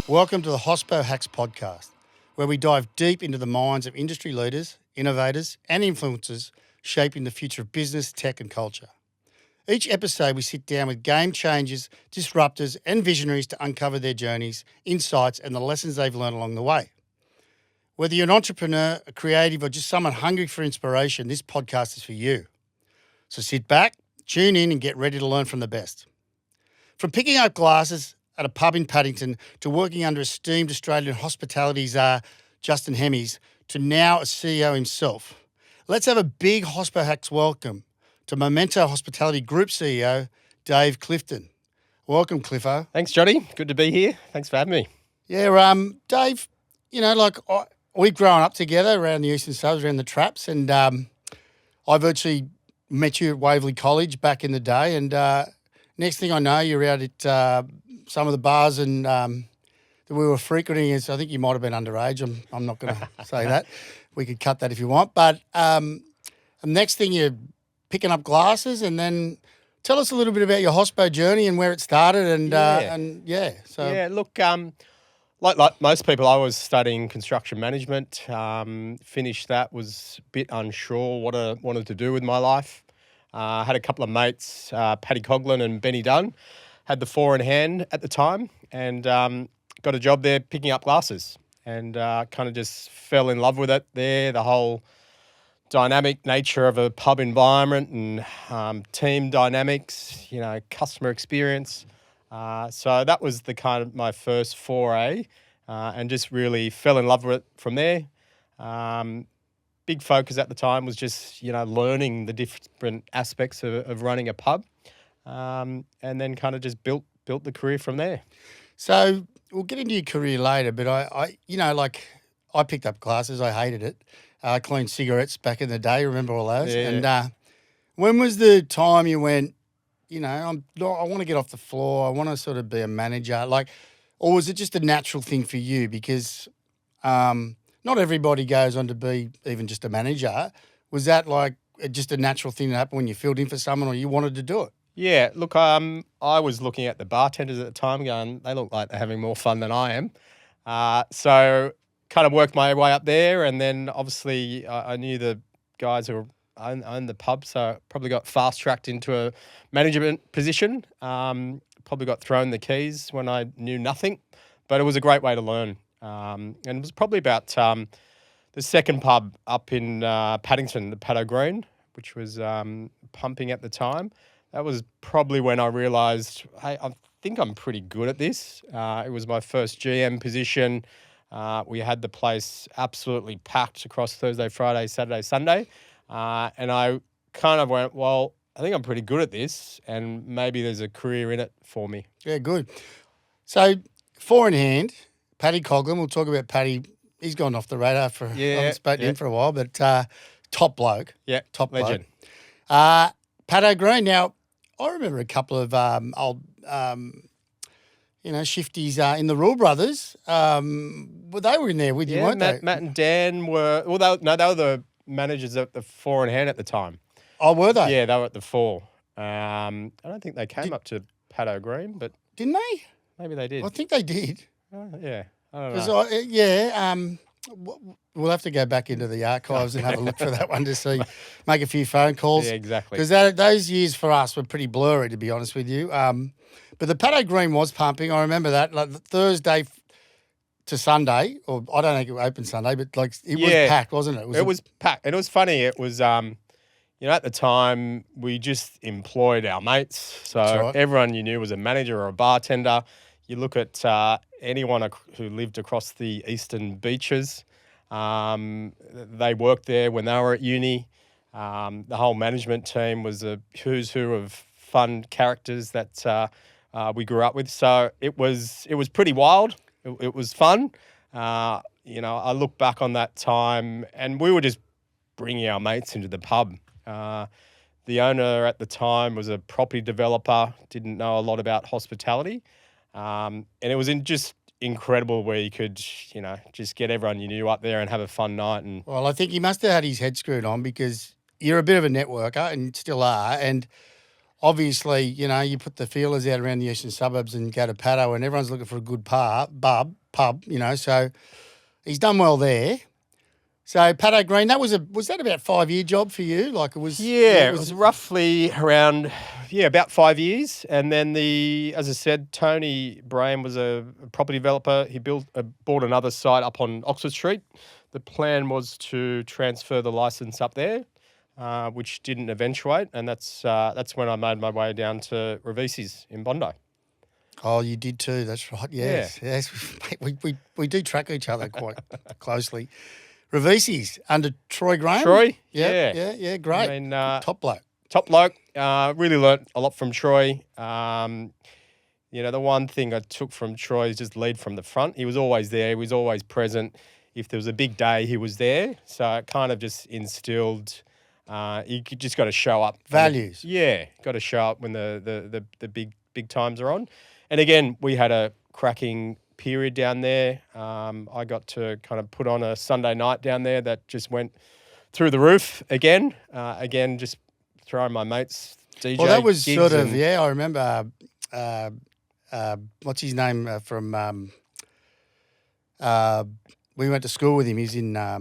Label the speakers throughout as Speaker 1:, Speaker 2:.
Speaker 1: Welcome to the Hospo Hacks podcast, where we dive deep into the minds of industry leaders, innovators, and influencers shaping the future of business, tech, and culture. Each episode, we sit down with game changers, disruptors, and visionaries to uncover their journeys, insights, and the lessons they've learned along the way. Whether you're an entrepreneur, a creative, or just someone hungry for inspiration, this podcast is for you. So sit back, tune in, and get ready to learn from the best. From picking up glasses at a pub in Paddington to working under esteemed Australian hospitality czar Justin Hemmies to now a CEO himself, let's have a big Hospo Hacks welcome to Memento Hospitality Group CEO, Dave Clifton. Welcome, Cliffo.
Speaker 2: Thanks, Johnny. Good to be here. Thanks for having me.
Speaker 1: Yeah, Dave, we've grown up together around the eastern suburbs, around the traps, and I virtually met you at Waverley College back in the day, and next thing I know, you're out at some of the bars and that we were frequenting. Is I think you might have been underage. I'm not going to say that. We could cut that if you want. But the next thing, you're picking up glasses, and then tell us a little bit about your hospo journey and where it started.
Speaker 2: Look, like most people, I was studying construction management. Finished that, was a bit unsure what I wanted to do with my life. Had a couple of mates, Paddy Coughlin and Benny Dunn, had the four in hand at the time, and got a job there picking up glasses, and kind of just fell in love with it there, the whole dynamic nature of a pub environment and team dynamics, customer experience. So that was the kind of my first foray, and just really fell in love with it from there. Big focus at the time was just, learning the different aspects of running a pub, and then kind of just built the career from there.
Speaker 1: So we'll get into your career later, but I picked up glasses. I hated it. I cleaned cigarettes back in the day. Remember all those?
Speaker 2: Yeah.
Speaker 1: And when was the time you went, I want to get off the floor. I want to sort of be a manager. Or was it just a natural thing for you? Because not everybody goes on to be even just a manager. Was that just a natural thing that happened when you filled in for someone or you wanted to do it?
Speaker 2: Yeah, look, I was looking at the bartenders at the time going, they look like they're having more fun than I am. So kind of worked my way up there, and then obviously I knew the guys who owned the pub, so probably got fast-tracked into a management position. Probably got thrown the keys when I knew nothing, but it was a great way to learn. And it was probably about the second pub up in Paddington, the Paddo Green, which was pumping at the time. That was probably when I realised, hey, I think I'm pretty good at this. It was my first GM position. We had the place absolutely packed across Thursday, Friday, Saturday, Sunday. And I kind of went, well, I think I'm pretty good at this, and maybe there's a career in it for me.
Speaker 1: Yeah, good. So, four in hand, Paddy Coughlin. We'll talk about Paddy. He's gone off the radar I haven't spoken to him for a while, but top bloke.
Speaker 2: Yeah,
Speaker 1: top
Speaker 2: legend.
Speaker 1: Bloke. Paddo Green. Now, I remember a couple of old, shifties in the Rule Brothers. They were in there with you, weren't they?
Speaker 2: Matt and Dan were. Well, they were the managers at the four in hand at the time.
Speaker 1: Oh, were they?
Speaker 2: Yeah, they were at the four. I don't think they came up to Paddo Green, but
Speaker 1: didn't they?
Speaker 2: Maybe they did.
Speaker 1: I think they did.
Speaker 2: Yeah, I don't know.
Speaker 1: We'll have to go back into the archives and have a look for that one to see, make a few phone calls.
Speaker 2: Yeah, exactly.
Speaker 1: Because those years for us were pretty blurry, to be honest with you. But the Paddo Green was pumping. I remember that, Thursday to Sunday, or I don't think it opened Sunday, but it was packed, wasn't it?
Speaker 2: It was packed. And it was funny. It was, at the time, we just employed our mates. So
Speaker 1: right.
Speaker 2: Everyone you knew was a manager or a bartender. You look at anyone who lived across the eastern beaches. They worked there when they were at uni. The whole management team was a who's who of fun characters that we grew up with. So it was pretty wild. It was fun. I look back on that time, and we were just bringing our mates into the pub. The owner at the time was a property developer, didn't know a lot about hospitality. And it was just incredible where you could, just get everyone you knew up there and have a fun night. And
Speaker 1: well, I think he must have had his head screwed on because you're a bit of a networker and still are. And obviously, you put the feelers out around the eastern suburbs and go to Paddo, and everyone's looking for a good pub, so he's done well there. So Paddo Green, was that about 5-year job for you? Like it was?
Speaker 2: Yeah, it was roughly around, about 5 years. And then as I said, Tony Braham was a property developer. He bought another site up on Oxford Street. The plan was to transfer the license up there, which didn't eventuate. And that's when I made my way down to Ravisi's in Bondi.
Speaker 1: Oh, you did too. That's right. Yes,
Speaker 2: Yeah.
Speaker 1: yes. We do track each other quite closely. Ravisi's under Troy Graham.
Speaker 2: Troy?
Speaker 1: Yeah, great.
Speaker 2: I mean,
Speaker 1: top bloke.
Speaker 2: Top bloke. Really learnt a lot from Troy. The one thing I took from Troy is just lead from the front. He was always there. He was always present. If there was a big day, he was there. So it kind of just instilled. You just got to show up.
Speaker 1: Values.
Speaker 2: Got to show up when the big times are on. And again, we had a cracking period down there. I got to kind of put on a Sunday night down there that just went through the roof again. Just throwing my mates DJ.
Speaker 1: Well, that was
Speaker 2: gigs
Speaker 1: sort of I remember. What's his name from? We went to school with him. He's in a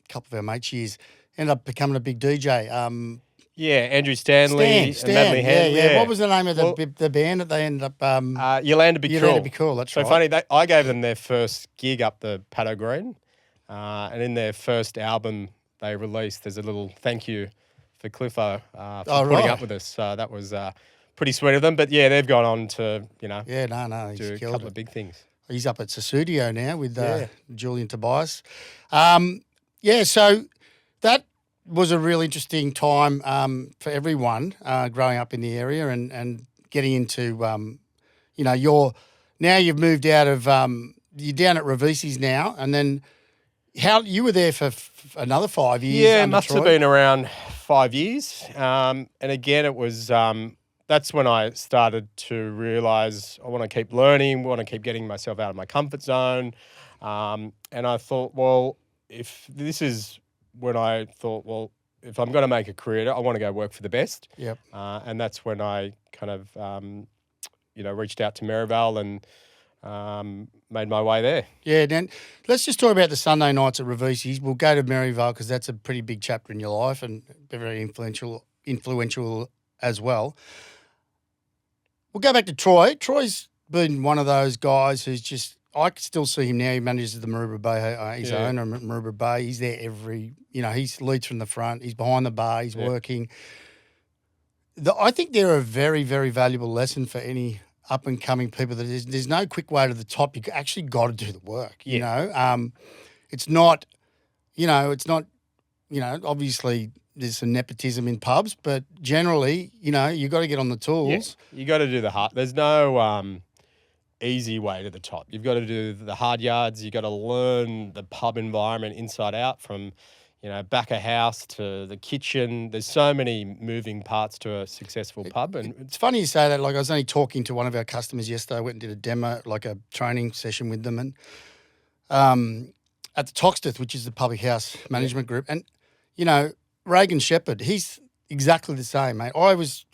Speaker 1: couple of our mates' years. Ended up becoming a big DJ.
Speaker 2: Andrew Stanley
Speaker 1: Stan,
Speaker 2: and Medley Hand.
Speaker 1: Yeah. What was the name of the band that they ended up?
Speaker 2: Yolanda Be Cool.
Speaker 1: Yolanda Be Cool, that's
Speaker 2: so
Speaker 1: right.
Speaker 2: funny, I gave them their first gig up the Paddo Green, and in their first album they released, there's a little thank you for Cliffo for putting up with us. That was pretty sweet of them. But yeah, they've gone on to,
Speaker 1: he's
Speaker 2: do a couple of big things.
Speaker 1: He's up at SaucedIt now with Julian Tobias. So that was a real interesting time for everyone growing up in the area and getting into, you've moved out of, you're down at Ravisi's now, and then you were there for another 5 years.
Speaker 2: Yeah, it must have been around 5 years. And again, it was, that's when I started to realise I want to keep learning, want to keep getting myself out of my comfort zone. And I thought, well, if I'm going to make a career, I want to go work for the best.
Speaker 1: Yep.
Speaker 2: And that's when I kind of, reached out to Maryvale and made my way there.
Speaker 1: Yeah, then let's just talk about the Sunday nights at Ravisi's. We'll go to Maryvale because that's a pretty big chapter in your life and very influential as well. We'll go back to Troy. Troy's been one of those guys who's just, I can still see him now. He manages the Maroubra Bay. He's the owner of Maroubra Bay. He's there he leads from the front. He's behind the bar. He's working. I think they're a very, very valuable lesson for any up-and-coming people. That there's no quick way to the top. You actually got to do the work, you know. It's not, obviously there's some nepotism in pubs, but generally, you got to get on the tools.
Speaker 2: Yeah. You got to do the hard. There's no easy way to the top. You've got to do the hard yards. You've got to learn the pub environment inside out from, back of house to the kitchen. There's so many moving parts to a successful pub. And
Speaker 1: it's funny you say that. Like I was only talking to one of our customers yesterday. I went and did a demo, like a training session with them, and at the Toxteth, which is the public house management group. And, Reagan Shepherd, he's exactly the same, mate. I was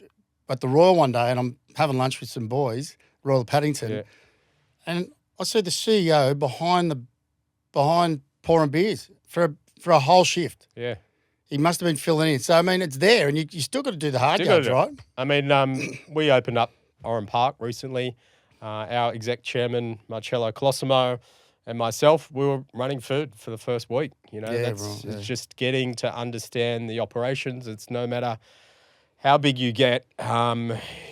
Speaker 1: at the Royal one day and I'm having lunch with some boys, Royal Paddington, and I see the CEO behind pouring beers for a whole shift. Yeah. He must have been filling in. So, I mean, it's there, and you still got to do the hard yards, right?
Speaker 2: I mean, we opened up Oran Park recently. Our exec chairman, Marcello Colosimo, and myself, we were running food for the first week. It's just getting to understand the operations. It's no matter how big you get,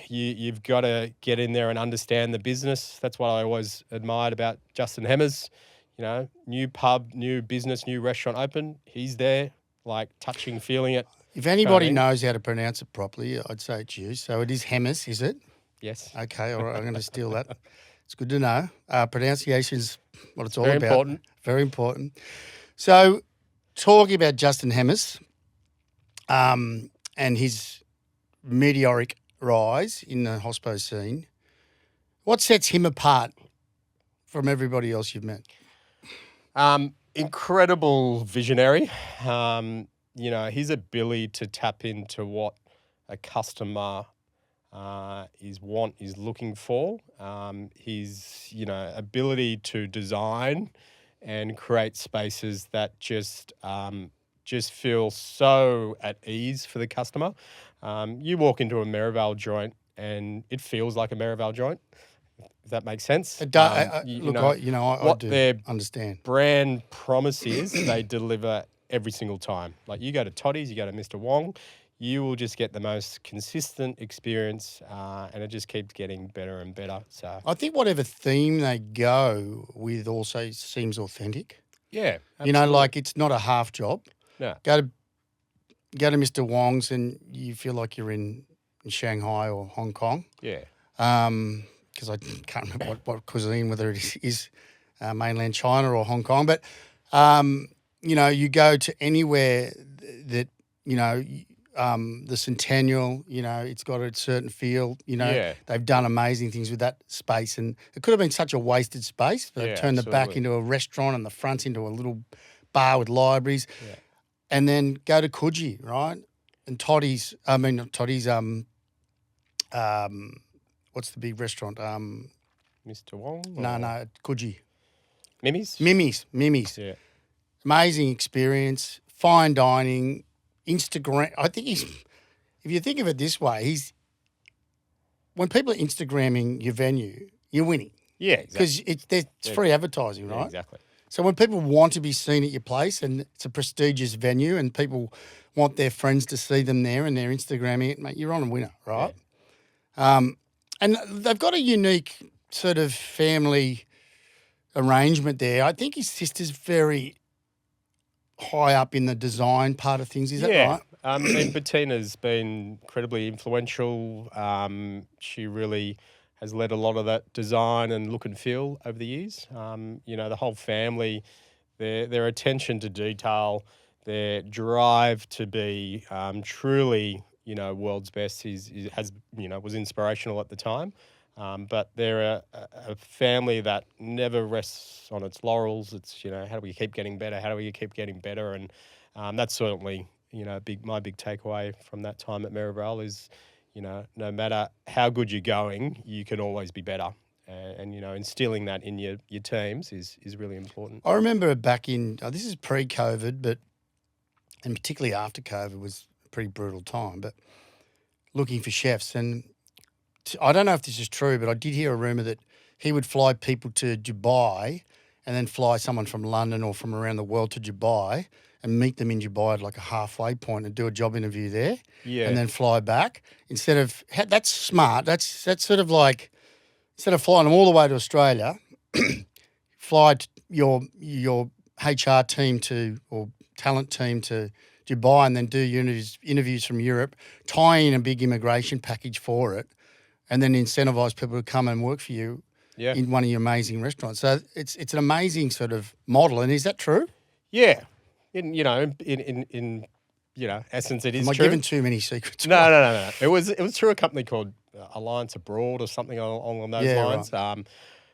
Speaker 2: you've got to get in there and understand the business. That's what I always admired about Justin Hemmers. New pub, new business, new restaurant open. He's there, like touching, feeling it.
Speaker 1: If anybody knows how to pronounce it properly, I'd say it's you. So it is Hemmers, is it?
Speaker 2: Yes.
Speaker 1: Okay, all right, I'm going to steal that. It's good to know. Pronunciation's what it's all
Speaker 2: Very
Speaker 1: about.
Speaker 2: Important.
Speaker 1: Very important. So talking about Justin Hemmers and his meteoric rise in the hospo scene, what sets him apart from everybody else you've met?
Speaker 2: Incredible visionary. His ability to tap into what a customer his want, is looking for, his ability to design and create spaces that just feel so at ease for the customer. You walk into a Merivale joint and it feels like a Merivale joint, if that makes sense.
Speaker 1: It look, I
Speaker 2: What
Speaker 1: do
Speaker 2: their
Speaker 1: understand.
Speaker 2: brand promise is, they deliver every single time. Like, you go to Toddy's, you go to Mr. Wong, you will just get the most consistent experience, and it just keeps getting better and better. So
Speaker 1: I think whatever theme they go with also seems authentic.
Speaker 2: yeah,
Speaker 1: Like it's not a half job.
Speaker 2: no,
Speaker 1: Go to Mr. Wong's and you feel like you're in Shanghai or Hong Kong.
Speaker 2: yeah,
Speaker 1: Because I can't remember what cuisine, whether it is mainland China or Hong Kong. But, you go to anywhere that, the Centennial, it's got a certain feel,
Speaker 2: Yeah.
Speaker 1: They've done amazing things with that space. And it could have been such a wasted space, but
Speaker 2: Yeah,
Speaker 1: they've turned the back
Speaker 2: absolutely.
Speaker 1: into a restaurant and the front into a little bar with libraries.
Speaker 2: Yeah.
Speaker 1: And then go to Coogee, right? And Toddy's, not Toddy's, what's the big restaurant?
Speaker 2: Mr. Wong?
Speaker 1: No, Coogee.
Speaker 2: Mimi's?
Speaker 1: Mimi's.
Speaker 2: Yeah.
Speaker 1: Amazing experience, fine dining, Instagram. I think if you think of it this way, when people are Instagramming your venue, you're winning.
Speaker 2: Yeah, exactly.
Speaker 1: Because it's free advertising, right?
Speaker 2: Yeah, exactly.
Speaker 1: So when people want to be seen at your place and it's a prestigious venue and people want their friends to see them there and they're Instagramming it, mate, you're on a winner, right? And they've got a unique sort of family arrangement there. I think his sister's very high up in the design part of things. Is that right?
Speaker 2: I mean, Bettina's been incredibly influential. She really has led a lot of that design and look and feel over the years. The whole family, their attention to detail, their drive to be truly, world's best was inspirational at the time. But they're a family that never rests on its laurels. It's, how do we keep getting better? How do we keep getting better? And that's certainly, my big takeaway from that time at Merivale is, no matter how good you're going, you can always be better. And instilling that in your teams is really important.
Speaker 1: I remember back in, this is pre-COVID, and particularly after COVID was a pretty brutal time, but looking for chefs. And I don't know if this is true, but I did hear a rumour that he would fly people to Dubai and then fly someone from London or from around the world to Dubai and meet them in Dubai at like a halfway point and do a job interview there.
Speaker 2: Yeah.
Speaker 1: And then fly back instead of that's smart. That's sort of like instead of flying them all the way to Australia, fly your HR team or talent team to Dubai and then do interviews from Europe, tie in a big immigration package for it, and then incentivize people to come and work for you in one of your amazing restaurants. So it's an amazing sort of model. And is that true?
Speaker 2: Yeah. In essence, it is
Speaker 1: Am I
Speaker 2: true.
Speaker 1: giving too many secrets?
Speaker 2: No. It was through a company called Alliance Abroad or something along those lines. Right. I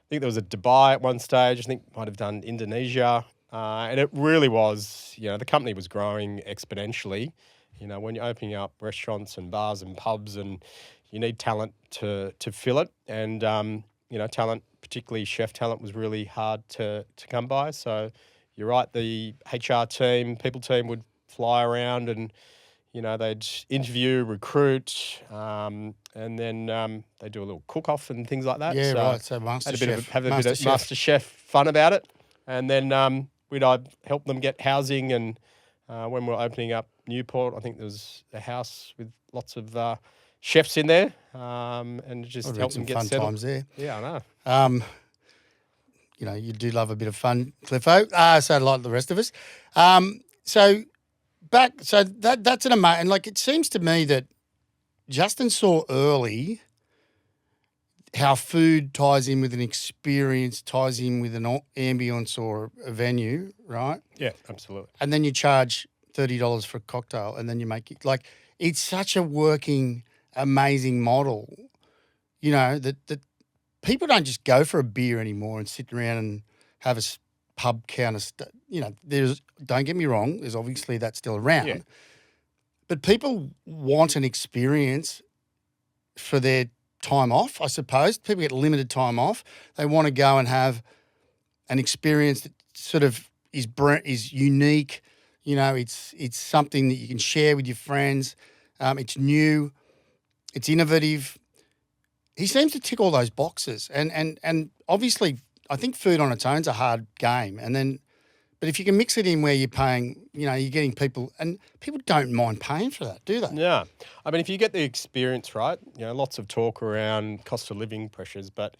Speaker 2: think there was a Dubai at one stage. I think might have done Indonesia. And it really was, the company was growing exponentially. When you're opening up restaurants and bars and pubs and you need talent to fill it. And, talent, particularly chef talent, was really hard to come by. So you're right, the HR team, people team would fly around and, they'd interview, recruit, and then they do a little cook-off and things like that.
Speaker 1: Yeah, right. So MasterChef.
Speaker 2: Have a bit of MasterChef fun about it. And then we'd help them get housing. And when we were opening up Newport, I think there was a house with lots of chefs in there, and just help them get
Speaker 1: fun
Speaker 2: settled.
Speaker 1: Times there.
Speaker 2: Yeah, I know.
Speaker 1: You do love a bit of fun, Cliffo. So like the rest of us. That's an amazing. And like it seems to me that Justin saw early how food ties in with an experience, ties in with an ambience or a venue, right?
Speaker 2: Yeah, absolutely.
Speaker 1: And then you charge $30 for a cocktail, and then you make it like it's such a working, amazing model. That people don't just go for a beer anymore and sit around and have a pub counter. Don't get me wrong. There's obviously that still around, but people want an experience for their time off, I suppose. People get limited time off. They want to go and have an experience that sort of is unique. You know, it's something that you can share with your friends. It's new. It's innovative. He seems to tick all those boxes. And obviously, I think food on its own is a hard game. But if you can mix it in where you're paying, you know, you're getting people, and people don't mind paying for that, do they?
Speaker 2: Yeah. I mean, if you get the experience right, you know, lots of talk around cost of living pressures, but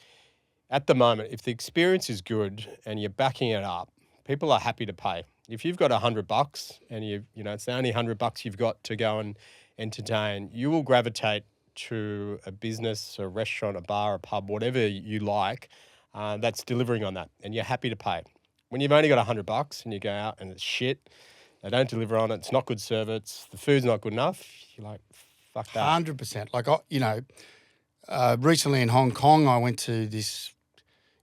Speaker 2: at the moment, if the experience is good and you're backing it up, people are happy to pay. If you've got $100 and you know, it's the only $100 you've got to go and entertain, you will gravitate to a business, a restaurant, a bar, a pub, whatever you like, that's delivering on that, and you're happy to pay. When you've only got $100 and you go out and it's shit, they don't deliver on it, it's not good service, the food's not good enough, you're like, fuck that.
Speaker 1: 100%. Like, you know, recently in Hong Kong, I went to this,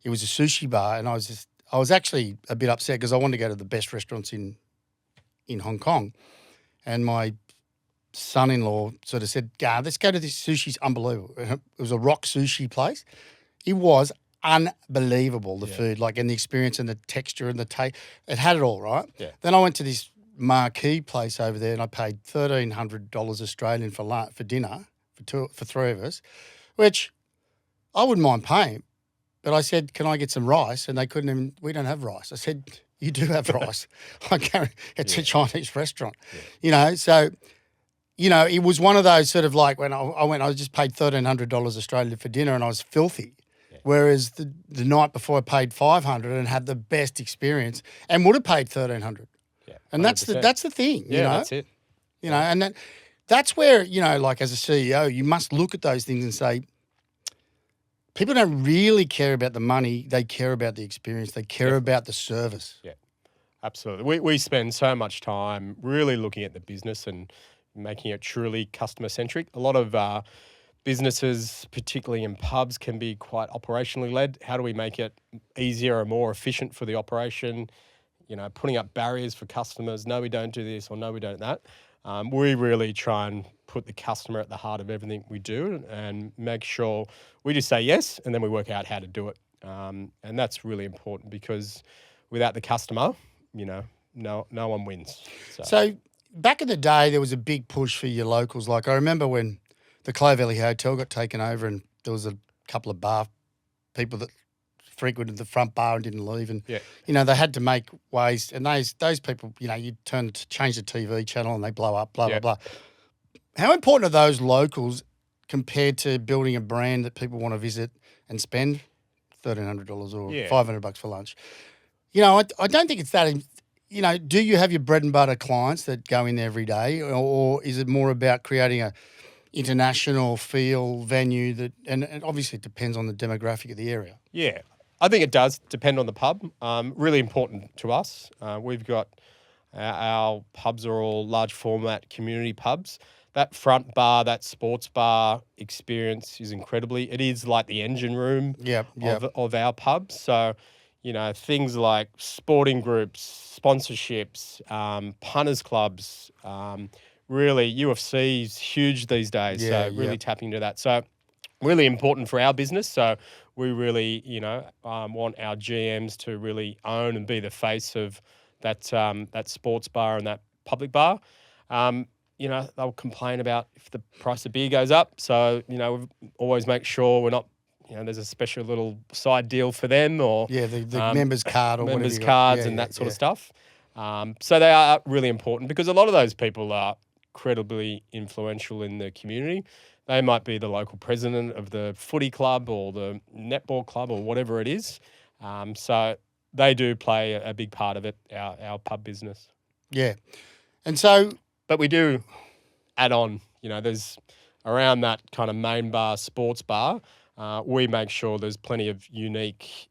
Speaker 1: it was a sushi bar, and I was actually a bit upset because I wanted to go to the best restaurants in Hong Kong. And my son-in-law sort of said, let's go to this sushi's unbelievable. It was a rock sushi place. It was unbelievable, the food, like, and the experience and the texture and the taste. It had it all, right?
Speaker 2: Yeah.
Speaker 1: Then I went to this marquee place over there and I paid $1,300 Australian for dinner for three of us, which I wouldn't mind paying. But I said, can I get some rice? And they couldn't even, we don't have rice. I said, you do have rice. It's a Chinese restaurant, you know. So, you know, it was one of those sort of like when I just paid $1,300 Australian for dinner and I was filthy. Whereas the night before I paid $500 and had the best experience and would have paid $1,300.
Speaker 2: Yeah,
Speaker 1: and that's the thing.
Speaker 2: Yeah,
Speaker 1: you know?
Speaker 2: that's it.
Speaker 1: You know, and that's where, you know, like as a CEO, you must look at those things and say, people don't really care about the money. They care about the experience. They care about the service.
Speaker 2: Yeah, absolutely. We spend so much time really looking at the business and making it truly customer centric. A lot of businesses, particularly in pubs, can be quite operationally led. How do we make it easier and more efficient for the operation? You know, putting up barriers for customers. No, we don't do this, or no, we don't that. We really try and put the customer at the heart of everything we do and make sure we just say yes and then we work out how to do it. And that's really important because without the customer, you know, no one wins.
Speaker 1: So back in the day, there was a big push for your locals. Like I remember when the Clovelly Hotel got taken over and there was a couple of bar people that frequented the front bar and didn't leave. And, you know, they had to make ways. And those people, you know, you change the TV channel and they blow up, blah, blah, blah. How important are those locals compared to building a brand that people want to visit and spend $1,300 or $500 for lunch? You know, I don't think it's that, you know, do you have your bread and butter clients that go in there every day, or is it more about creating a international feel venue that, and obviously it depends on the demographic of the area?
Speaker 2: Yeah, I think it does depend on the pub. Really important to us. We've got our pubs are all large format community pubs. That front bar, that sports bar experience is incredibly, it is like the engine room of our pubs. So, you know, things like sporting groups, sponsorships, punters clubs, really, UFC is huge these days, so really tapping into that. So really important for our business. So we really, you know, want our GMs to really own and be the face of that sports bar and that public bar. You know, they'll complain about if the price of beer goes up. So, you know, we always make sure we're not, you know, there's a special little side deal for them, or
Speaker 1: the members card or
Speaker 2: members
Speaker 1: whatever
Speaker 2: cards and that sort of stuff. So they are really important because a lot of those people are incredibly influential in the community. They might be the local president of the footy club or the netball club or whatever it is. So they do play a big part of it, our pub business.
Speaker 1: Yeah. And so...
Speaker 2: But we do add on, you know, there's around that kind of main bar, sports bar, we make sure there's plenty of unique,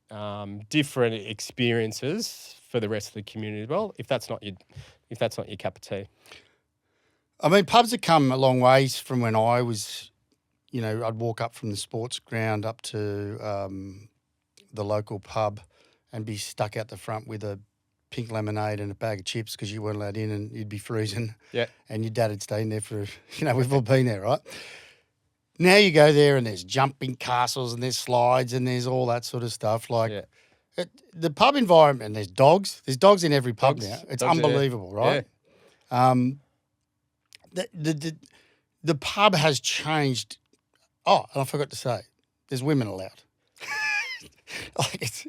Speaker 2: different experiences for the rest of the community as well, if that's not your cup of tea.
Speaker 1: I mean, pubs have come a long ways from when I was, you know, I'd walk up from the sports ground up to the local pub and be stuck out the front with a pink lemonade and a bag of chips because you weren't allowed in and you'd be freezing.
Speaker 2: Yeah.
Speaker 1: And your dad had stayed in there for, you know, we've all been there, right? now you go there and there's jumping castles and there's slides and there's all that sort of stuff. Like
Speaker 2: Yeah.
Speaker 1: the pub environment, and there's dogs. There's dogs in every pub
Speaker 2: Dogs-
Speaker 1: now. It's
Speaker 2: dogs, yeah.
Speaker 1: unbelievable, right? The pub has changed. Oh, and I forgot to say, there's women allowed. Like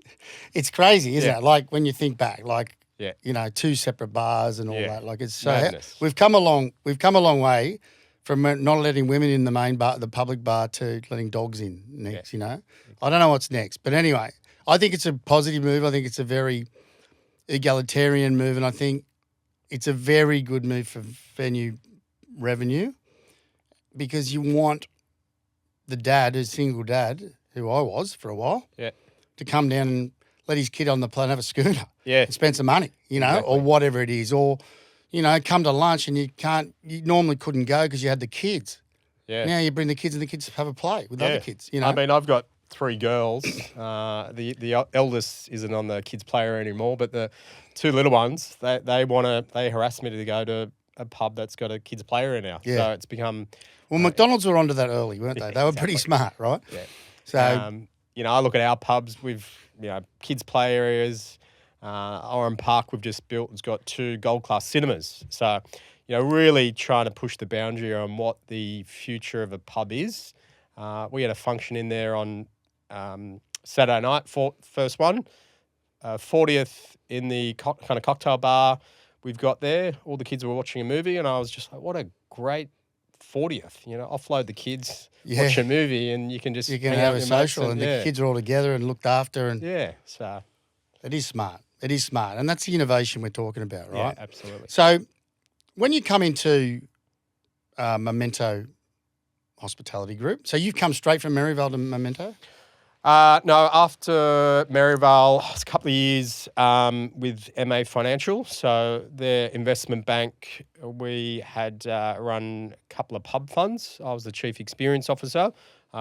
Speaker 1: it's crazy, isn't
Speaker 2: Yeah.
Speaker 1: it? Like when you think back, like
Speaker 2: Yeah.
Speaker 1: you know, 2 separate bars and all
Speaker 2: Yeah.
Speaker 1: that. Like it's so
Speaker 2: Madness.
Speaker 1: we've come a long way from not letting women in the main bar, the public bar, to letting dogs in next. You know, I don't know what's next, but anyway, I think it's a positive move. I think it's a very egalitarian move, and I think it's a very good move for venue revenue because you want the dad, a single dad, who I was for a while,
Speaker 2: Yeah.
Speaker 1: to come down and let his kid on the plane have a schooner
Speaker 2: Yeah.
Speaker 1: and spend some money, you know,
Speaker 2: Exactly.
Speaker 1: or whatever it is, or you know, come to lunch and you normally couldn't go because you had the kids.
Speaker 2: Yeah.
Speaker 1: Now you bring the kids and the kids have a play with other kids. You know,
Speaker 2: I mean, I've got 3 girls. The eldest isn't on the kids' player anymore, but the 2 little ones, they harass me to go to a pub that's got a kids' player in now.
Speaker 1: Yeah.
Speaker 2: So it's become
Speaker 1: well, McDonald's were onto that early, weren't they?
Speaker 2: Yeah,
Speaker 1: They were pretty
Speaker 2: exactly.
Speaker 1: smart, right?
Speaker 2: Yeah.
Speaker 1: So
Speaker 2: you know, I look at our pubs with kids' play areas. Oran Park we've just built has got 2 gold class cinemas. So, you know, really trying to push the boundary on what the future of a pub is. We had a function in there on Saturday night, first one, 40th in the kind of cocktail bar we've got there. All the kids were watching a movie, and I was just like, what a great 40th. You know, offload the kids, watch a movie, and you can just
Speaker 1: you can
Speaker 2: hang out
Speaker 1: have a
Speaker 2: with your mates
Speaker 1: social, and the
Speaker 2: yeah.
Speaker 1: kids are all together and looked after, and
Speaker 2: Yeah, so
Speaker 1: it is smart. It is smart, and that's the innovation we're talking about, right?
Speaker 2: yeah, absolutely.
Speaker 1: So, when you come into Memento Hospitality Group, so you've come straight from Maryvale to Memento?
Speaker 2: No, after Maryvale, it was a couple of years with MA Financial. So their investment bank, we had run a couple of pub funds. I was the chief experience officer.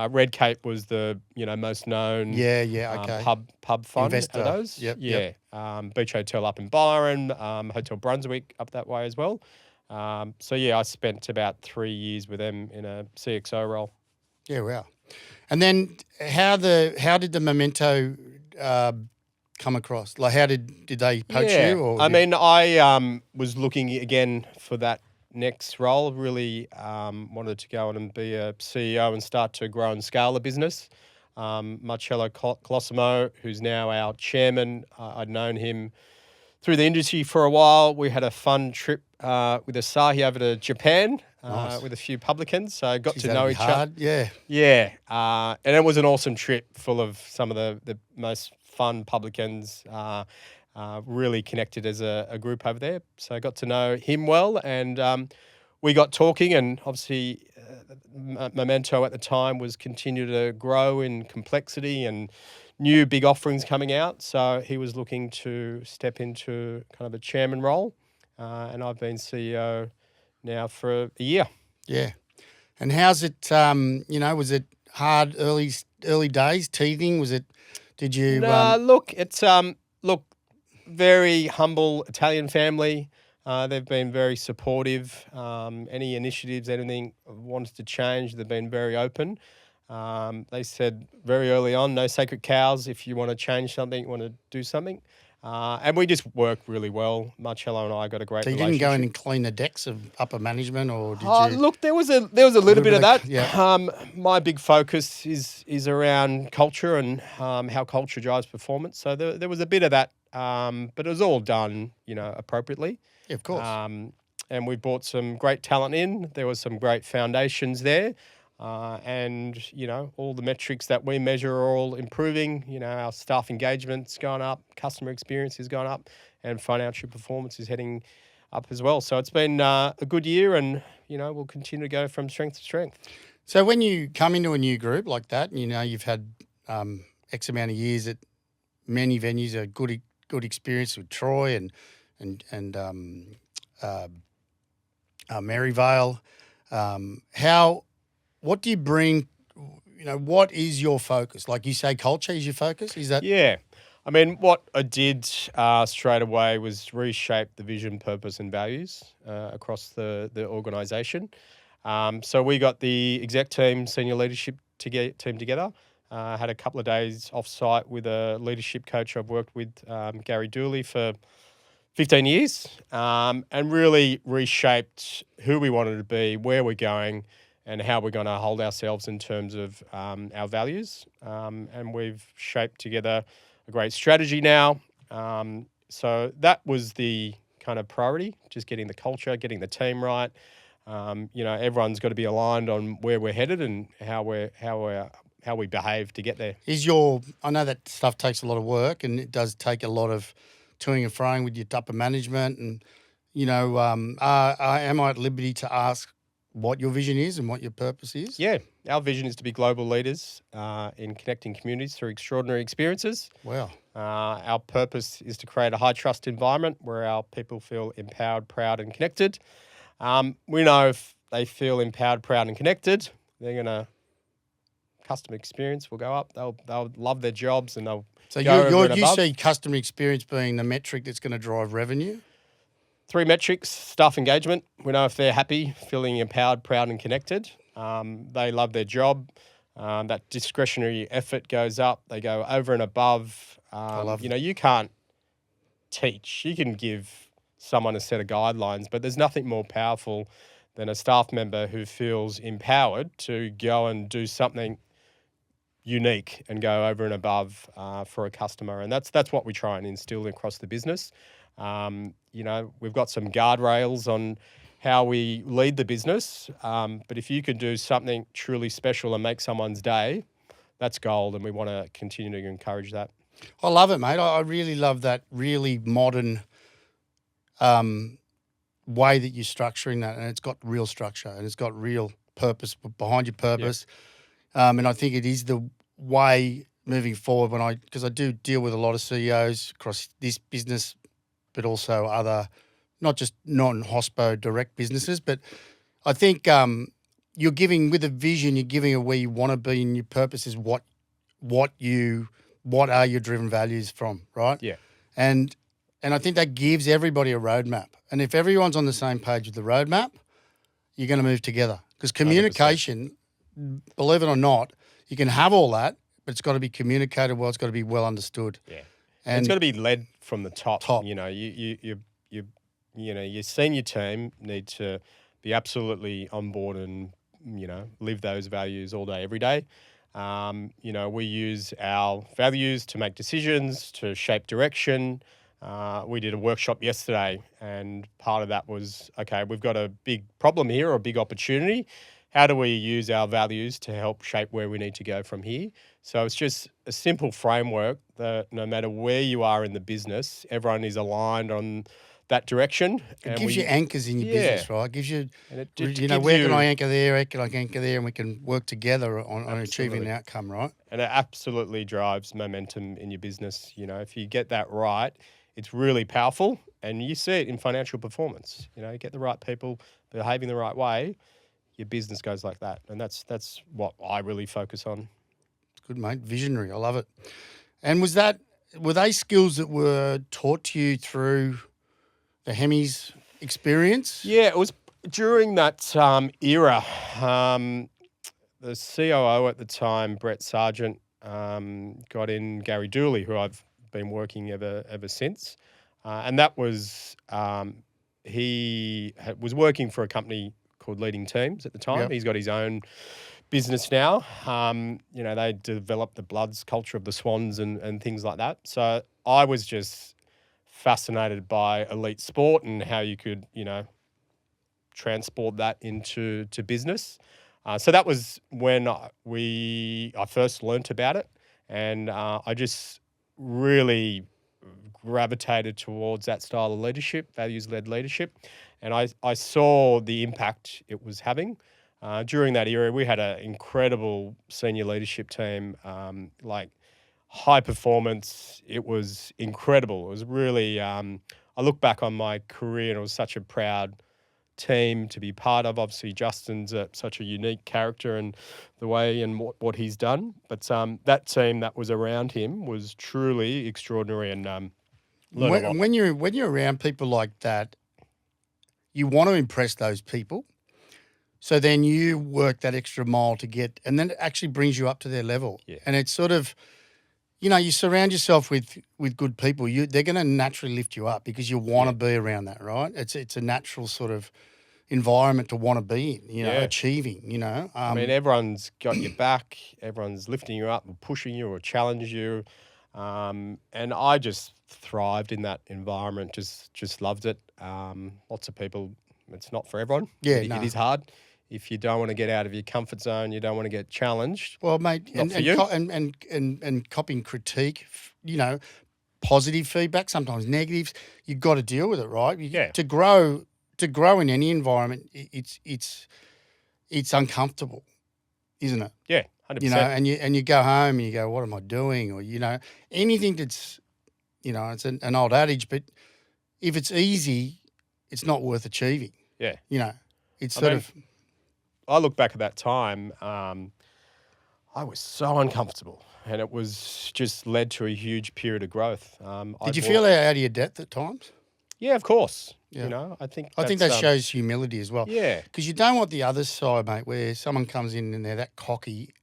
Speaker 2: Red Cape was the most known
Speaker 1: Okay.
Speaker 2: pub fund
Speaker 1: Investor.
Speaker 2: out of those.
Speaker 1: Yep,
Speaker 2: Yeah.
Speaker 1: yep.
Speaker 2: Beach Hotel up in Byron, Hotel Brunswick up that way as well. So yeah, I spent about 3 years with them in a CXO role.
Speaker 1: Yeah, wow. And then how did the Memento come across? Like, how did they poach you? Or
Speaker 2: I mean, I was looking again for that next role. Really wanted to go on and be a CEO and start to grow and scale a business. Marcello Colosimo, who's now our chairman, I'd known him through the industry for a while. We had a fun trip with Asahi over to Japan
Speaker 1: Nice.
Speaker 2: with a few publicans. So I got
Speaker 1: Geez,
Speaker 2: to
Speaker 1: that'd
Speaker 2: know
Speaker 1: be
Speaker 2: each other.
Speaker 1: hard. Yeah.
Speaker 2: Yeah, and it was an awesome trip full of some of the most fun publicans, really connected as a group over there. So I got to know him well, and we got talking, and obviously Memento at the time was continue to grow in complexity and new big offerings coming out. So he was looking to step into kind of a chairman role, and I've been CEO now for a year.
Speaker 1: Yeah. And how's it, was it hard early days, teething? Was it, did you...
Speaker 2: No, look, it's very humble Italian family. They've been very supportive. Any initiatives, anything wanted to change, they've been very open. They said very early on, no sacred cows. If you want to change something, you want to do something. And we just work really well. Marcello and I got a great
Speaker 1: So you
Speaker 2: relationship.
Speaker 1: didn't go in and clean the decks of upper management, or did you...
Speaker 2: Look, there was a little bit of that.
Speaker 1: Yeah.
Speaker 2: My big focus is around culture and how culture drives performance. So there was a bit of that, but it was all done, appropriately.
Speaker 1: Yeah, of course.
Speaker 2: And we brought some great talent in. There was some great foundations there. And, all the metrics that we measure are all improving. Our staff engagement's gone up, customer experience has gone up, and financial performance is heading up as well. So it's been a good year, and, we'll continue to go from strength to strength.
Speaker 1: So when you come into a new group like that, and you've had X amount of years at many venues, a good experience with Troy and Maryvale, what do you bring? What is your focus? Like you say, culture is your focus? Is that...
Speaker 2: Yeah. I mean, what I did straight away was reshape the vision, purpose and values across the organisation. So we got the exec team, senior leadership team together. Had a couple of days off-site with a leadership coach I've worked with, Gary Dooley, for 15 years, and really reshaped who we wanted to be, where we're going, and how we're going to hold ourselves in terms of our values. And we've shaped together a great strategy now. So that was the kind of priority, just getting the culture, getting the team right. Everyone's got to be aligned on where we're headed and how we behave to get there.
Speaker 1: I know that stuff takes a lot of work, and it does take a lot of toing and froing with your upper management. And, am I at liberty to ask what your vision is and what your purpose is?
Speaker 2: Yeah, our vision is to be global leaders in connecting communities through extraordinary experiences.
Speaker 1: Wow.
Speaker 2: Our purpose is to create a high-trust environment where our people feel empowered, proud, and connected. We know if they feel empowered, proud, and connected, they're going to customer experience will go up. They'll love their jobs, and they'll
Speaker 1: you see customer experience being the metric that's going to drive revenue?
Speaker 2: 3 metrics: staff engagement. We know if they're happy, feeling empowered, proud, and connected, they love their job. That discretionary effort goes up. They go over and above.
Speaker 1: I love it.
Speaker 2: You can't teach. You can give someone a set of guidelines, but there's nothing more powerful than a staff member who feels empowered to go and do something unique and go over and above for a customer. And that's what we try and instill across the business. We've got some guardrails on how we lead the business, but if you can do something truly special and make someone's day, that's gold, and we want to continue to encourage that.
Speaker 1: I love it, mate. I really love that really modern way that you're structuring that, and it's got real structure and it's got real purpose behind your purpose. Yep. And I think it is the way moving forward because I do deal with a lot of CEOs across this business, but also other, not just non-hospo direct businesses. But I think you're giving, with a vision, you're giving where you want to be, and your purpose is what are your driven values from, right?
Speaker 2: Yeah.
Speaker 1: And I think that gives everybody a roadmap. And if everyone's on the same page with the roadmap, you're going to move together. Because communication, 100%. Believe it or not, you can have all that, but it's got to be communicated well. It's got to be well understood.
Speaker 2: Yeah, and it's got to be led from the top. Your senior team need to be absolutely on board and live those values all day, every day. We use our values to make decisions, to shape direction. We did a workshop yesterday, and part of that was, okay, we've got a big problem here or a big opportunity. How do we use our values to help shape where we need to go from here? So it's just a simple framework that no matter where you are in the business, everyone is aligned on that direction.
Speaker 1: It gives you anchors in your business, right? It gives you, where can I anchor there, where can I anchor there, and we can work together on achieving an outcome, right?
Speaker 2: And it absolutely drives momentum in your business. If you get that right, it's really powerful, and you see it in financial performance. Get the right people behaving the right way, your business goes like that. And that's what I really focus on.
Speaker 1: It's good, mate. Visionary. I love it. And were they skills that were taught to you through the Hemis experience?
Speaker 2: Yeah, it was during that era. The COO at the time, Brett Sargent, got in Gary Dooley, who I've been working ever since. And that was, he was working for a company called Leading Teams at the time. Yep. He's got his own business now. They developed the Bloods culture of the Swans and things like that. So I was just fascinated by elite sport and how you could, transport that into business. So that was when I first learnt about it, and I just really gravitated towards that style of leadership, values-led leadership, and I saw the impact it was having. During that era, we had an incredible senior leadership team, high performance. It was incredible. It was really, I look back on my career and it was such a proud team to be part of. Obviously, Justin's such a unique character and the way and what he's done. But that team that was around him was truly extraordinary. And
Speaker 1: when you're around people like that, you want to impress those people. So then you work that extra mile to get, and then it actually brings you up to their level.
Speaker 2: Yeah.
Speaker 1: And it's sort of, you surround yourself with good people. They're going to naturally lift you up because you want to be around that, right? It's a natural sort of environment to want to be in, achieving,
Speaker 2: I mean, everyone's got your back. Everyone's lifting you up or pushing you or challenge you. And I just thrived in that environment, just loved it. Lots of people, it's not for everyone.
Speaker 1: Yeah,
Speaker 2: It is hard. If you don't want to get out of your comfort zone, you don't want to get challenged.
Speaker 1: Well, mate,
Speaker 2: Not for you.
Speaker 1: And copying critique, positive feedback, sometimes negatives, you've got to deal with it, right? To grow in any environment, it's uncomfortable, isn't it?
Speaker 2: Yeah, 100%.
Speaker 1: And you go home and you go, what am I doing? Or anything that's, it's an old adage, but if it's easy, it's not worth achieving.
Speaker 2: Yeah,
Speaker 1: it's
Speaker 2: I look back at that time. I was so uncomfortable, and it was just led to a huge period of growth.
Speaker 1: Did you feel out of your depth at times?
Speaker 2: Yeah, of course.
Speaker 1: Yeah.
Speaker 2: I think
Speaker 1: that shows humility as well.
Speaker 2: Yeah.
Speaker 1: Because you don't want the other side, mate, where someone comes in and they're that cocky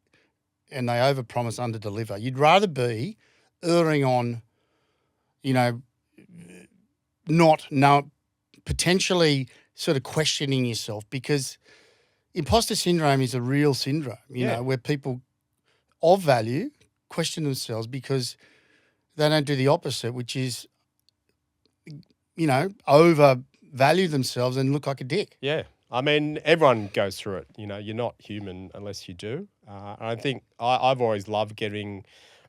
Speaker 1: and they overpromise, underdeliver. You'd rather be erring on, potentially sort of questioning yourself, because imposter syndrome is a real syndrome, where people of value question themselves because they don't do the opposite, which is, overvalue themselves and look like a dick.
Speaker 2: Yeah. I mean, everyone goes through it. You're not human unless you do. And I think I've always loved getting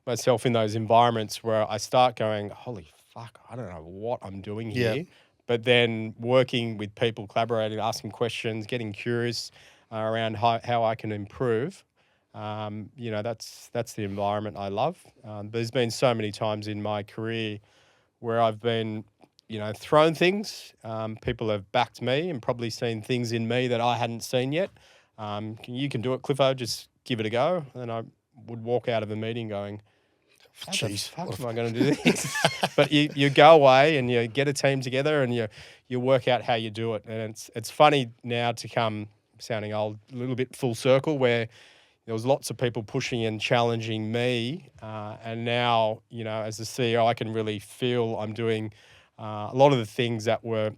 Speaker 2: myself in those environments where I start going, holy fuck, I don't know what I'm doing here.
Speaker 1: Yeah.
Speaker 2: But then working with people, collaborating, asking questions, getting curious around how I can improve. That's the environment I love. There's been so many times in my career where I've been, thrown things. People have backed me and probably seen things in me that I hadn't seen yet. You can do it, Cliffo, just give it a go. And I would walk out of a meeting going, how the fuck am I going to do this? But you go away and you get a team together and you work out how you do it. And it's funny now to come, sounding old, a little bit full circle, where there was lots of people pushing and challenging me. And now, as the CEO, I can really feel I'm doing a lot of the things that were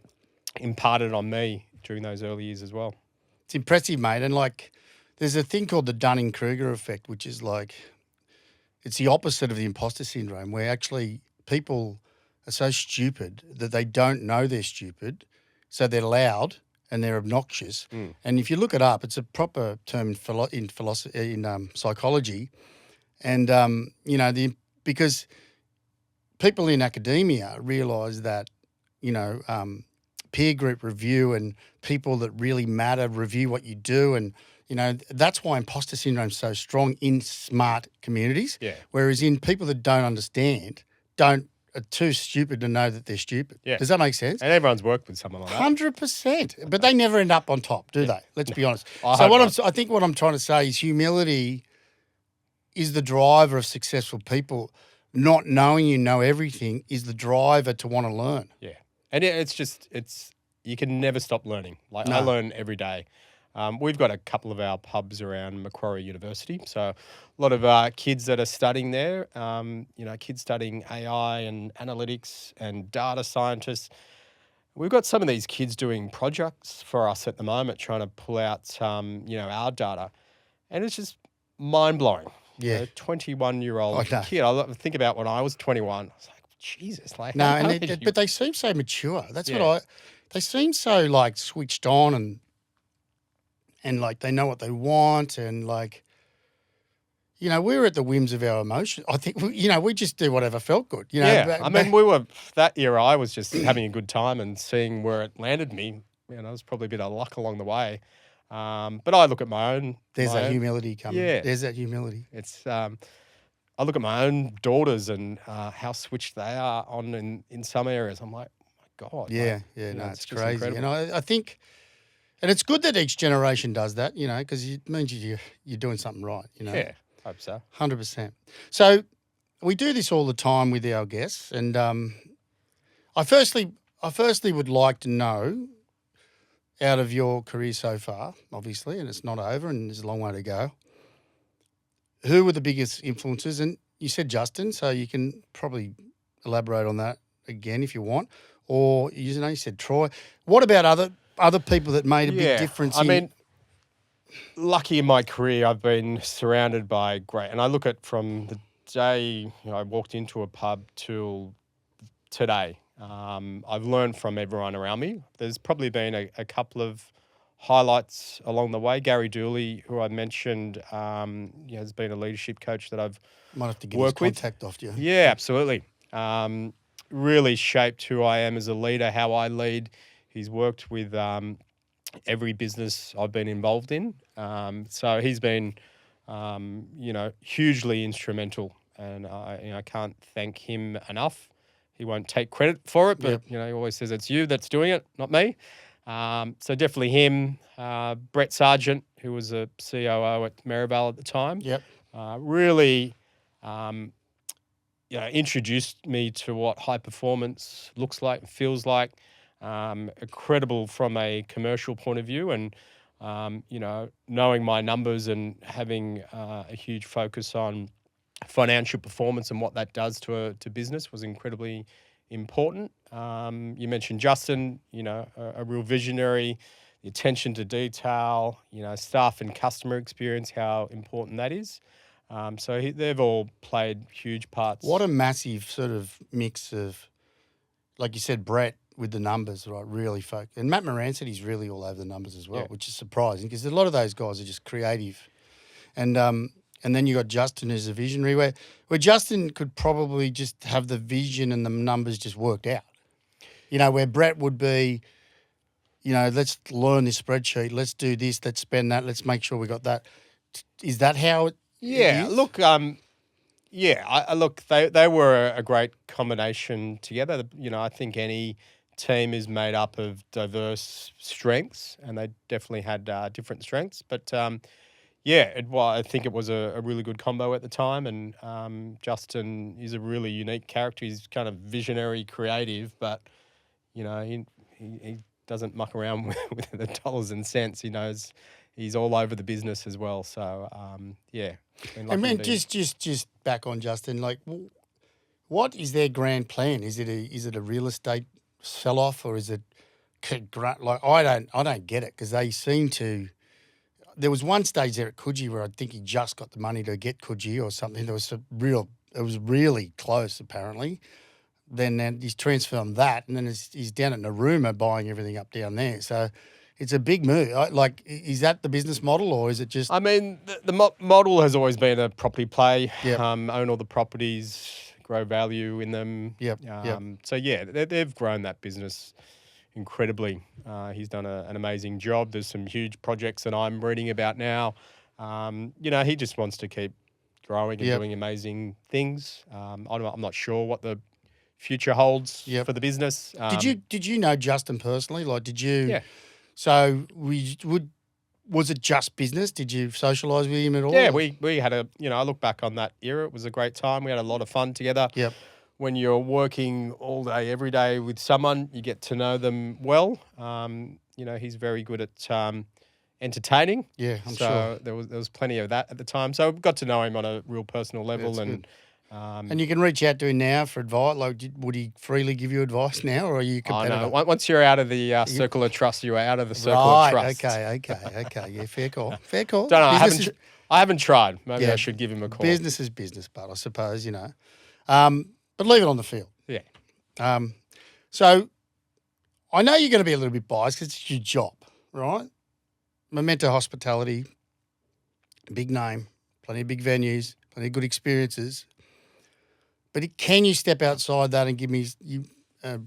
Speaker 2: imparted on me during those early years as well.
Speaker 1: It's impressive, mate. And there's a thing called the Dunning-Kruger effect, which is it's the opposite of the imposter syndrome, where actually people are so stupid that they don't know they're stupid, so they're loud and they're obnoxious. And if you look it up, it's a proper term in philosophy, in psychology, and because people in academia realise that peer group review and people that really matter review what you do, and that's why imposter syndrome is so strong in smart communities.
Speaker 2: Yeah.
Speaker 1: Whereas in people that don't understand, are too stupid to know that they're stupid.
Speaker 2: Yeah.
Speaker 1: Does that make sense?
Speaker 2: And everyone's worked with someone like that.
Speaker 1: 100%. But they never end up on top, do they? Let's be honest. I think what I'm trying to say is humility is the driver of successful people. Not knowing you know everything is the driver to want to learn.
Speaker 2: Yeah. And you can never stop learning. I learn every day. We've got a couple of our pubs around Macquarie University. So a lot of kids that are studying there, kids studying AI and analytics and data scientists. We've got some of these kids doing projects for us at the moment, trying to pull out, our data. And it's just mind-blowing.
Speaker 1: Yeah.
Speaker 2: A 21-year-old kid. I think about when I was 21. I was like, Jesus.
Speaker 1: But they seem so mature. That's what they seem so switched on and they know what they want, and we're at the whims of our emotions. I think we just do whatever felt good.
Speaker 2: Yeah, I mean, we were that era. I was just having a good time and seeing where it landed me. It was probably a bit of luck along the way. But I look at my own.
Speaker 1: There's that humility coming.
Speaker 2: Yeah,
Speaker 1: there's that humility.
Speaker 2: It's. I look at my own daughters and how switched they are on in some areas. I'm like, oh my God.
Speaker 1: Yeah, it's crazy.
Speaker 2: Incredible.
Speaker 1: And I think. And it's good that each generation does that, because it means you're doing something right,
Speaker 2: Yeah, hope so.
Speaker 1: 100%. So we do this all the time with our guests, and I firstly would like to know out of your career so far, obviously, and it's not over and there's a long way to go. Who were the biggest influences? And you said Justin, so you can probably elaborate on that again if you want. Or you said Troy. What about other people that made a big difference?
Speaker 2: I mean, lucky in my career, I've been surrounded by great, and I look at from the day I walked into a pub till today. I've learned from everyone around me. There's probably been a couple of highlights along the way. Gary Dooley, who I mentioned, has been a leadership coach that I've
Speaker 1: might have to get
Speaker 2: worked
Speaker 1: his contact off you.
Speaker 2: Yeah, absolutely. Really shaped who I am as a leader, how I lead. He's worked with every business I've been involved in. So he's been, hugely instrumental, and I can't thank him enough. He won't take credit for it, but he always says it's you that's doing it, not me. So definitely him. Brett Sargent, who was a COO at Maribel at the time. Really, introduced me to what high performance looks like, feels like. Incredible from a commercial point of view, and knowing my numbers and having a huge focus on financial performance and what that does to business was incredibly important. You mentioned Justin, a real visionary, the attention to detail, staff and customer experience, how important that is. So they've all played huge parts.
Speaker 1: What a massive sort of mix of, like you said, Brett with the numbers, right? Really focused. And Matt Morancity's really all over the numbers as well, which is surprising because a lot of those guys are just creative. And then you got Justin who's a visionary, where Justin could probably just have the vision and the numbers just worked out. Where Brett would be, let's learn this spreadsheet, let's do this, let's spend that, let's make sure we got that. Is that how it is?
Speaker 2: Look, look, they were a great combination together. I think any team is made up of diverse strengths, and they definitely had different strengths. But I think it was a really good combo at the time. And Justin is a really unique character. He's kind of visionary, creative, but he doesn't muck around with the dollars and cents. He knows he's all over the business as well. So
Speaker 1: I mean, just back on Justin, like, what is their grand plan? Is it a real estate sell off, or is it like I don't get it, because they seem to. There was one stage there at Coogee where I think he just got the money to get Coogee or something. It was really close apparently. Then he's transformed that, and then he's down at Narooma buying everything up down there. So it's a big move. Is that the business model, or is it just?
Speaker 2: I mean, the model has always been a property play. Own all the properties, grow value in them. So they've grown that business incredibly. He's done an amazing job. There's some huge projects that I'm reading about now. He just wants to keep growing and doing amazing things. I'm not sure what the future holds for the business.
Speaker 1: Did you know Justin personally? Like, did you?
Speaker 2: Yeah.
Speaker 1: So was it just business? Did you socialise with him at all?
Speaker 2: Yeah, we had I look back on that era. It was a great time. We had a lot of fun together.
Speaker 1: Yep.
Speaker 2: When you're working all day, every day with someone, you get to know them well. He's very good at entertaining.
Speaker 1: Yeah, I'm
Speaker 2: so
Speaker 1: sure.
Speaker 2: there was plenty of that at the time. So I got to know him on a real personal level.
Speaker 1: And you can reach out to him now for advice. Like, would he freely give you advice now, or are you competitive?
Speaker 2: No. Once you're out of the circle of trust, you are out of the circle of trust.
Speaker 1: Okay. Yeah, fair call. Fair call.
Speaker 2: Don't know. I haven't tried. Maybe I should give him a call.
Speaker 1: Business is business, but I suppose but leave it on the field.
Speaker 2: Yeah.
Speaker 1: So I know you're going to be a little bit biased because it's your job, right? Memento Hospitality, big name, plenty of big venues, plenty of good experiences. But can you step outside that and give me 5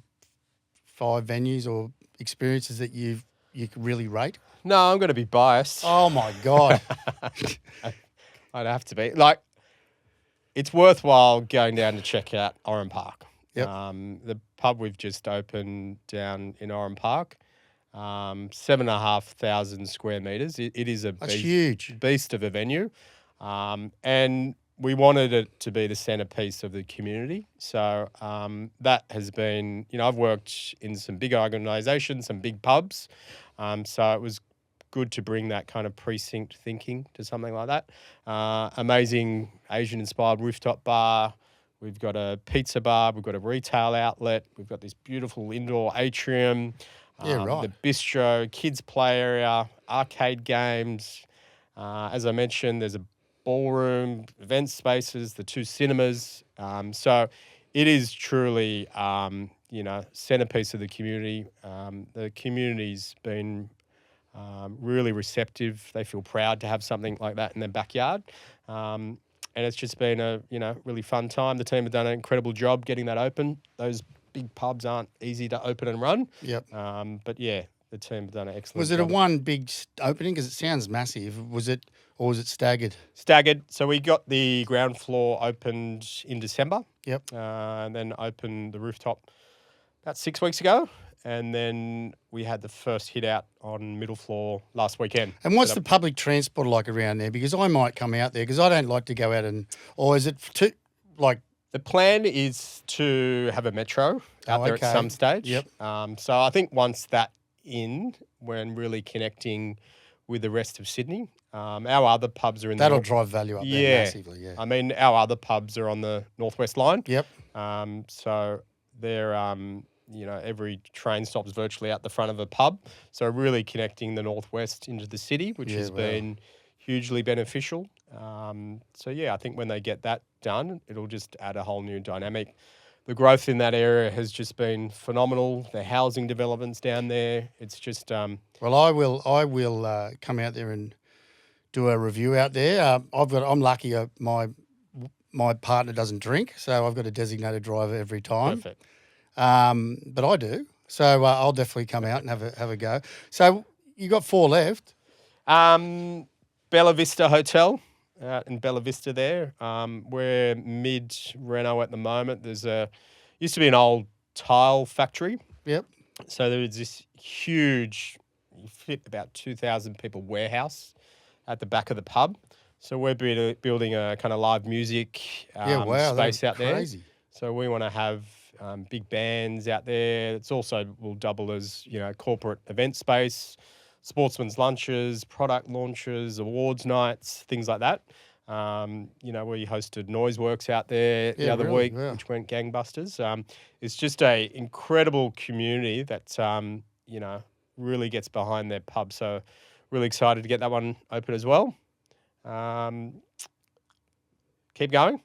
Speaker 1: venues or experiences that you can really rate?
Speaker 2: No, I'm going to be biased.
Speaker 1: Oh, my God.
Speaker 2: I'd have to be. Like, it's worthwhile going down to check out Oran Park.
Speaker 1: Yep.
Speaker 2: The pub we've just opened down in Oran Park, 7,500 square metres. It is a
Speaker 1: huge
Speaker 2: beast of a venue. And we wanted it to be the centerpiece of the community. So that has been, I've worked in some big organisations, some big pubs. So it was good to bring that kind of precinct thinking to something like that. Amazing Asian-inspired rooftop bar. We've got a pizza bar. We've got a retail outlet. We've got this beautiful indoor atrium.
Speaker 1: Yeah, right.
Speaker 2: The bistro, kids play area, arcade games. As I mentioned, there's a ballroom, event spaces, the 2 cinemas. So it is truly, centerpiece of the community. The community's been really receptive. They feel proud to have something like that in their backyard. And it's just been a, really fun time. The team have done an incredible job getting that open. Those big pubs aren't easy to open and run.
Speaker 1: Yep.
Speaker 2: But yeah, the team have done an excellent
Speaker 1: Was it
Speaker 2: job.
Speaker 1: a one big opening? Because it sounds massive. Was it staggered?
Speaker 2: Staggered. So we got the ground floor opened in December.
Speaker 1: Yep.
Speaker 2: And then opened the rooftop about 6 weeks ago. And then we had the first hit out on middle floor last weekend.
Speaker 1: And what's the public transport like around there? Because I might come out there because I don't like to go out or is it too, like...
Speaker 2: The plan is to have a metro out there at some stage.
Speaker 1: Yep.
Speaker 2: So I think once that when really connecting with the rest of Sydney, our other pubs are in
Speaker 1: That'll drive value up there massively, yeah.
Speaker 2: I mean, our other pubs are on the Northwest line.
Speaker 1: Yep.
Speaker 2: So they're, every train stops virtually out the front of a pub. So really connecting the Northwest into the city, which has been hugely beneficial. So yeah, I think when they get that done, it'll just add a whole new dynamic. The growth in that area has just been phenomenal. The housing developments down there, it's just...
Speaker 1: Well, I will come out there and do a review out there. I'm lucky. My partner doesn't drink, so I've got a designated driver every time.
Speaker 2: Perfect.
Speaker 1: But I do, so I'll definitely come out and have a go. So you got 4 left.
Speaker 2: Bella Vista Hotel out in Bella Vista there. We're mid-reno at the moment. There's used to be an old tile factory.
Speaker 1: Yep.
Speaker 2: So there was this huge, fit about 2,000 people warehouse at the back of the pub. So we're building a kind of live music space out there.
Speaker 1: Crazy.
Speaker 2: So we want to have big bands out there. It's also will double as corporate event space, sportsmen's lunches, product launches, awards nights, things like that. We hosted Noiseworks out there the other week, which went gangbusters. It's just a incredible community that really gets behind their pub. So really excited to get that one open as well. Keep going.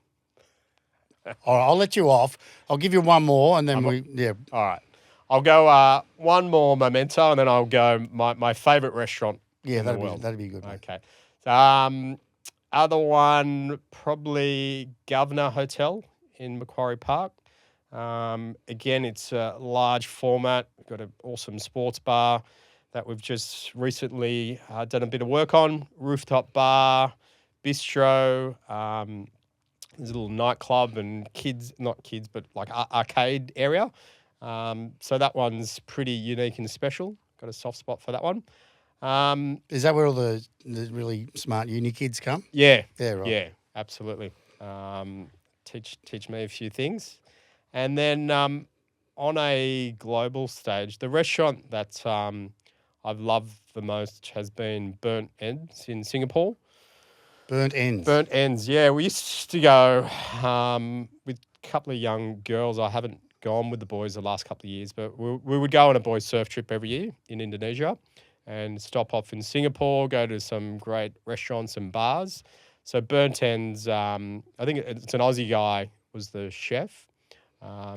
Speaker 1: All right, I'll let you off. I'll give you one more, and then
Speaker 2: All right. I'll go one more memento, and then I'll go my favourite restaurant in the world.
Speaker 1: That'd be good. Mate.
Speaker 2: Okay. So, other one, probably Governor Hotel in Macquarie Park. Again, it's a large format. We've got an awesome sports bar that we've just recently done a bit of work on. Rooftop bar, bistro. There's a little nightclub and but like arcade area. So that one's pretty unique and special. Got a soft spot for that one.
Speaker 1: Is that where all the really smart uni kids come?
Speaker 2: Yeah.
Speaker 1: Yeah, right.
Speaker 2: Yeah, absolutely. Teach me a few things. And then on a global stage, the restaurant that I've loved the most has been Burnt Ends in Singapore.
Speaker 1: Burnt Ends.
Speaker 2: Burnt Ends, yeah. We used to go with a couple of young girls. I haven't gone with the boys the last couple of years, but we would go on a boys' surf trip every year in Indonesia and stop off in Singapore, go to some great restaurants and bars. So Burnt Ends, I think it's an Aussie guy was the chef.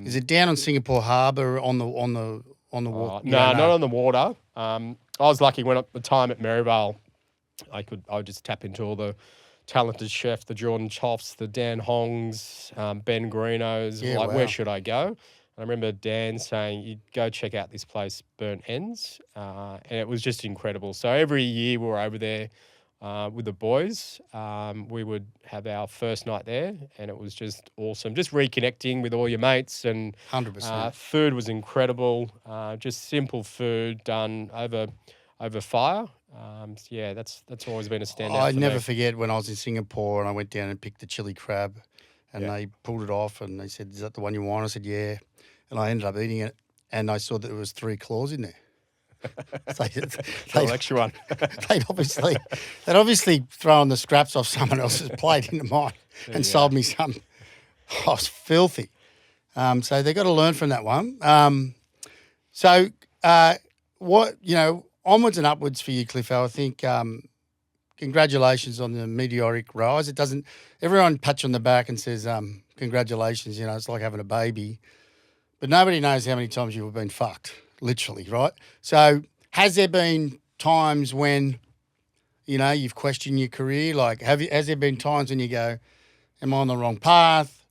Speaker 1: Is it down on Singapore Harbour on the water?
Speaker 2: No, not on the water. I was lucky when at the time at Maryvale, I would just tap into all the talented chefs, the Jordan Choffs, the Dan Hongs, Ben Greenos. Where should I go? And I remember Dan saying, "You go check out this place, Burnt Ends," and it was just incredible. So every year we were over there with the boys. We would have our first night there, and it was just awesome. Just reconnecting with all your mates, and
Speaker 1: 100%.
Speaker 2: Food was incredible. Just simple food done over fire. So yeah, that's always been a standout
Speaker 1: I
Speaker 2: for
Speaker 1: never
Speaker 2: me.
Speaker 1: forget when I was in Singapore and I went down and picked the chili crab, and
Speaker 2: Yeah.
Speaker 1: they pulled it off and they said, "Is that the one you want?" I said, "Yeah," and I ended up eating it, and I saw that there was 3 claws in there. So
Speaker 2: Little extra one.
Speaker 1: they'd obviously thrown the scraps off someone else's plate into mine
Speaker 2: There
Speaker 1: and
Speaker 2: you go.
Speaker 1: sold me some. I was filthy. So they got to learn from that one. So what onwards and upwards for you, Cliffo. I think congratulations on the meteoric rise. It doesn't. Everyone pats you on the back and says congratulations. It's like having a baby, but nobody knows how many times you've been fucked. Literally, right? So has there been times when you've questioned your career? Like, has there been times when you go, am I on the wrong path?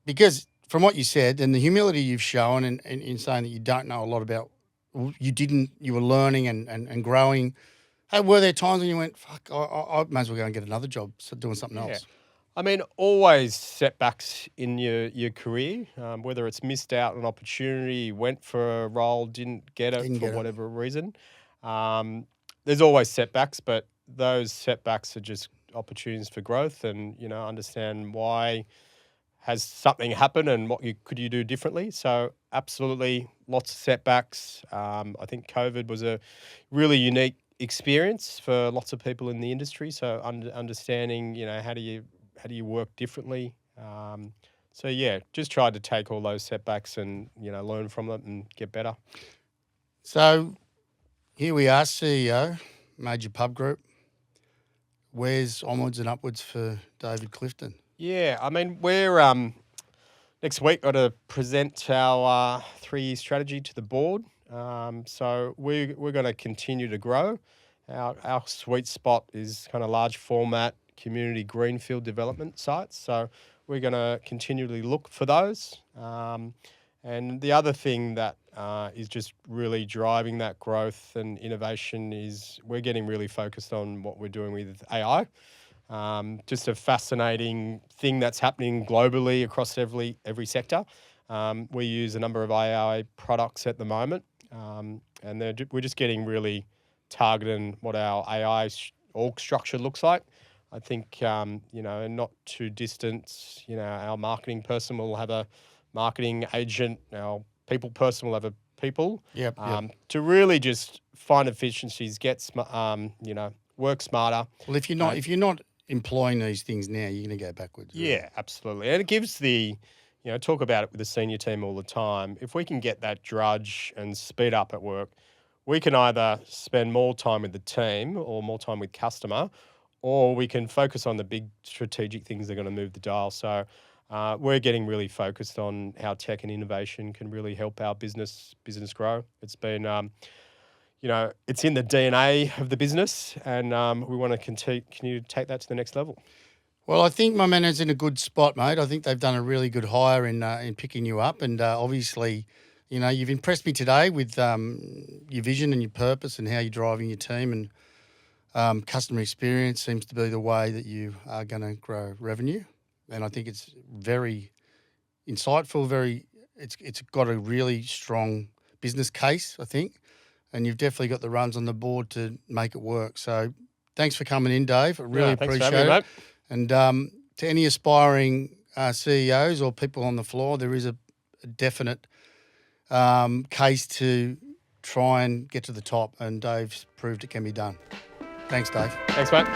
Speaker 1: Because from what you said and the humility you've shown and in saying that you don't know a lot about, you were learning and growing. Hey, were there times when you went, fuck, I might as well go and get another job, so doing something
Speaker 2: Yeah.
Speaker 1: else?
Speaker 2: I mean, always setbacks in your career, whether it's missed out on an opportunity, went for a role, didn't get it
Speaker 1: Didn't
Speaker 2: for
Speaker 1: get it.
Speaker 2: whatever reason. There's always setbacks, but those setbacks are just opportunities for growth and, understand why has something happened and what could you do differently. So absolutely lots of setbacks. I think COVID was a really unique experience for lots of people in the industry. So understanding, how do you work differently? So yeah, just tried to take all those setbacks and learn from them and get better.
Speaker 1: So here we are, CEO, major pub group. Where's onwards and upwards for David Clifton?
Speaker 2: Yeah, I mean we're next week got to present our 3-year strategy to the board. So we're going to continue to grow. Our sweet spot is kind of large format community greenfield development sites. So we're going to continually look for those. And the other thing that is just really driving that growth and innovation is we're getting really focused on what we're doing with AI. Just a fascinating thing that's happening globally across every sector. We use a number of AI products at the moment, and we're just getting really targeted in what our AI org structure looks like. I think, not too distant, our marketing person will have a marketing agent, our people person will have a people.
Speaker 1: Yep.
Speaker 2: To really just find efficiencies, work smarter.
Speaker 1: Well, if you're not employing these things now, you're going to go backwards. Really.
Speaker 2: Yeah, absolutely. And it gives talk about it with the senior team all the time. If we can get that drudge and speed up at work, we can either spend more time with the team or more time with customer, or we can focus on the big strategic things that are going to move the dial. So we're getting really focused on how tech and innovation can really help our business grow. It's been it's in the DNA of the business, and we want to continue to take that to the next level.
Speaker 1: Well, I think my manager's in a good spot, mate. I think they've done a really good hire in picking you up, and obviously, you've impressed me today with your vision and your purpose and how you're driving your team, and customer experience seems to be the way that you are going to grow revenue, and I think it's very insightful. It's got a really strong business case, I think, and you've definitely got the runs on the board to make it work. So, thanks for coming in, Dave. I really
Speaker 2: Thanks for
Speaker 1: appreciate
Speaker 2: having me,
Speaker 1: it.
Speaker 2: mate.
Speaker 1: And to any aspiring CEOs or people on the floor, there is a definite case to try and get to the top, and Dave's proved it can be done. Thanks, Dave.
Speaker 2: Thanks, mate.